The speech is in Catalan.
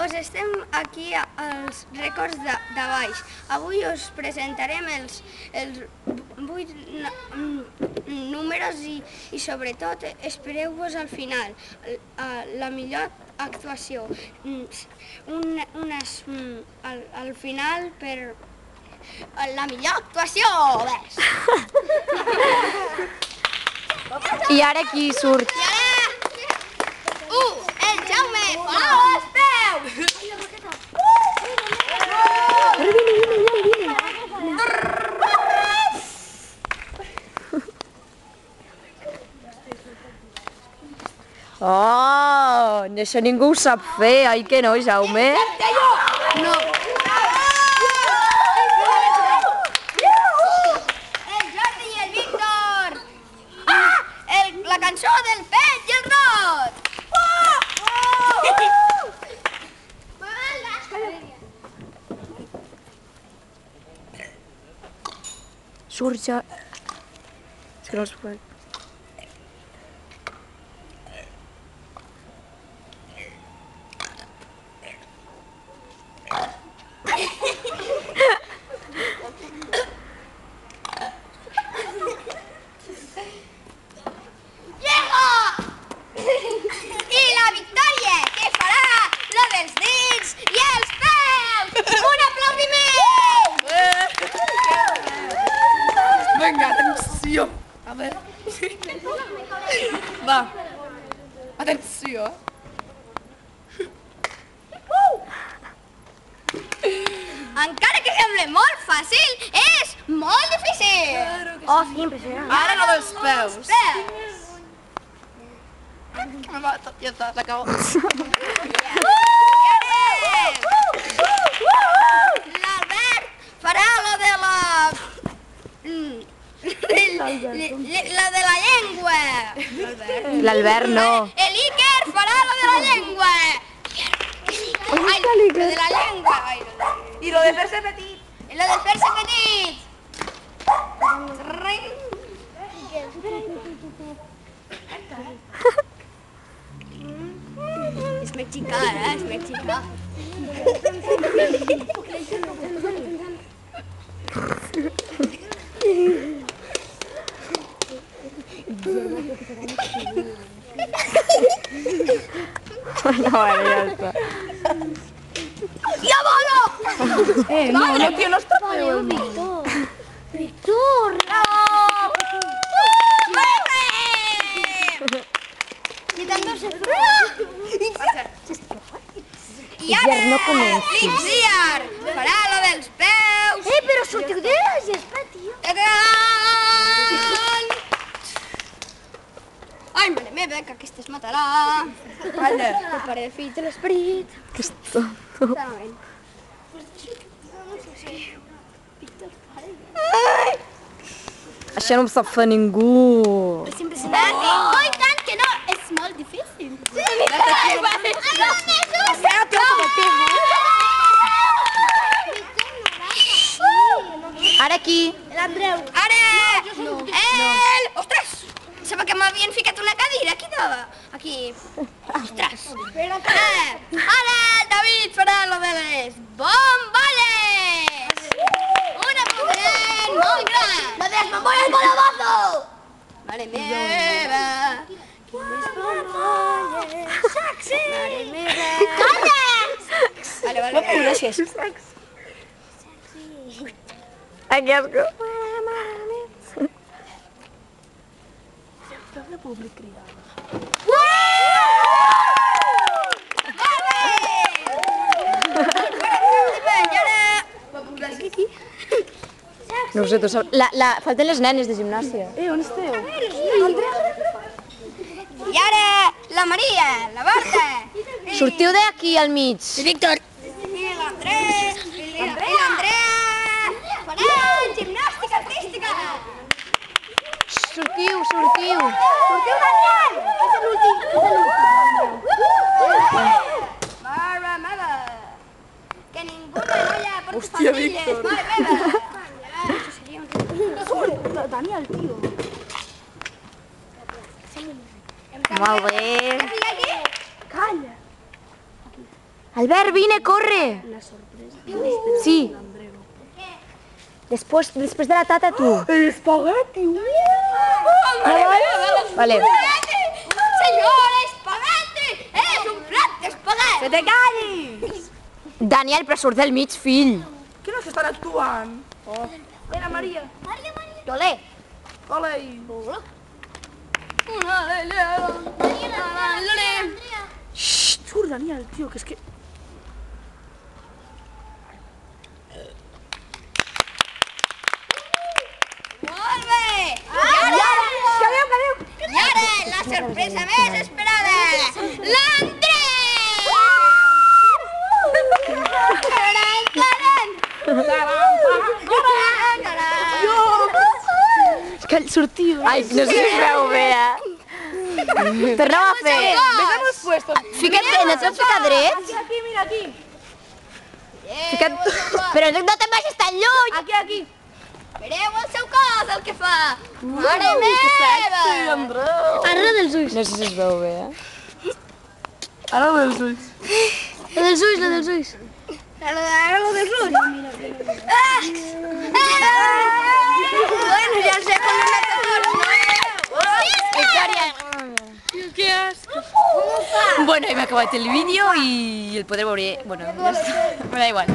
Doncs estem aquí als rècords de baix. Avui us presentarem els 8 números i sobretot espereu-vos al final, la millor actuació. Al final per la millor actuació! I ara qui surt? I ara... el Jaume farà els peus! Oh, això ningú ho sap fer, oi que no, Jaume? No. El Jordi i el Víctor! La cançó del pet i el rot! Surt ja... És que no els puc... Venga, atenció! A veure... Va! Atenció! Encara que sembla molt fàcil, és molt difícil! Oh, sí, impressionant. Ara lo dels peus! Peus! Me mata, ja està, s'acabó. L'Albert farà lo de la... la de la llengua! L'Albert no. L'Iker farà lo de la llengua! Ai, lo de la llengua! I lo de fer-se petit! I lo de fer-se petit! És mexicà, és mexicà. No, ja està. Ja vola! No, tio, no està feo, Víctor! I ara, no comencis. l'Itziar farà lo dels peus. Però sortiu de la gespa, tio. Ai, mare meva, que aquesta es matarà. Calla! El pare del fill de l'esperit. Que és tonto. Això no ho sap fer ningú. És impressionant. Oh, i tant que no, és molt difícil. Ara qui? L'Andreu. Ara, ostres, sembla que m'havien ficat una cadira aquí dalt. Aquí. Ostres. Ara el David farà lo de les bombolles. Un aplaudiment molt gran. ¡Lo de las bombollas con la vaso! Mare meva. Quines bombolles. Sexy. Mare meva. ¡Calla! Vale. Gràcies. Ai, que asco. No ho sé, tu saps... Falten les nenes de gimnàsia. On esteu? I ara la Maria, la Berta. Sortiu d'aquí al mig. Víctor. I l'Andrés. I l'Andrea. Faran gimnàstica artística. Sortiu, sortiu. Sortiu, Daniel. És l'últim. Mare meva. Que ningú m'anoia per Hòstia, famílies. Víctor. Mare meva. Daniel, tío. Molt bé. Aquí? Calla. Albert, vine, corre. Sí. Después de la tata, tú. El espagueti. Vale. Señor espagueti! És un plat d'espagueti! Que te callis! Daniel, però surt del mig, fill. Que no s'estan actuant? Era Maria. Olé. Ole. Surt Daniel, tio, que és que... Molt bé! I ara la sorpresa més esperada! L'Andrés! És que sortiu. Ai, no sé si es veu bé, Torneu a fer. Ves hemos puesto. Fica't bé, no et pots ficar dret? Aquí, mira, aquí. Fica't... Però no te'n vagis tan lluny. Aquí, aquí. Mireu el seu cos, el que fa! Mare meva! Arra dels ulls. No sé si es veu bé, Ara dels ulls. La dels ulls, la dels ulls. Ara lo dels ulls! Bueno, ja sé com hem Victòria. Que asco. Bueno, hem acabat el vídeo i el podreu veure... Bueno, ja està. Me da igual.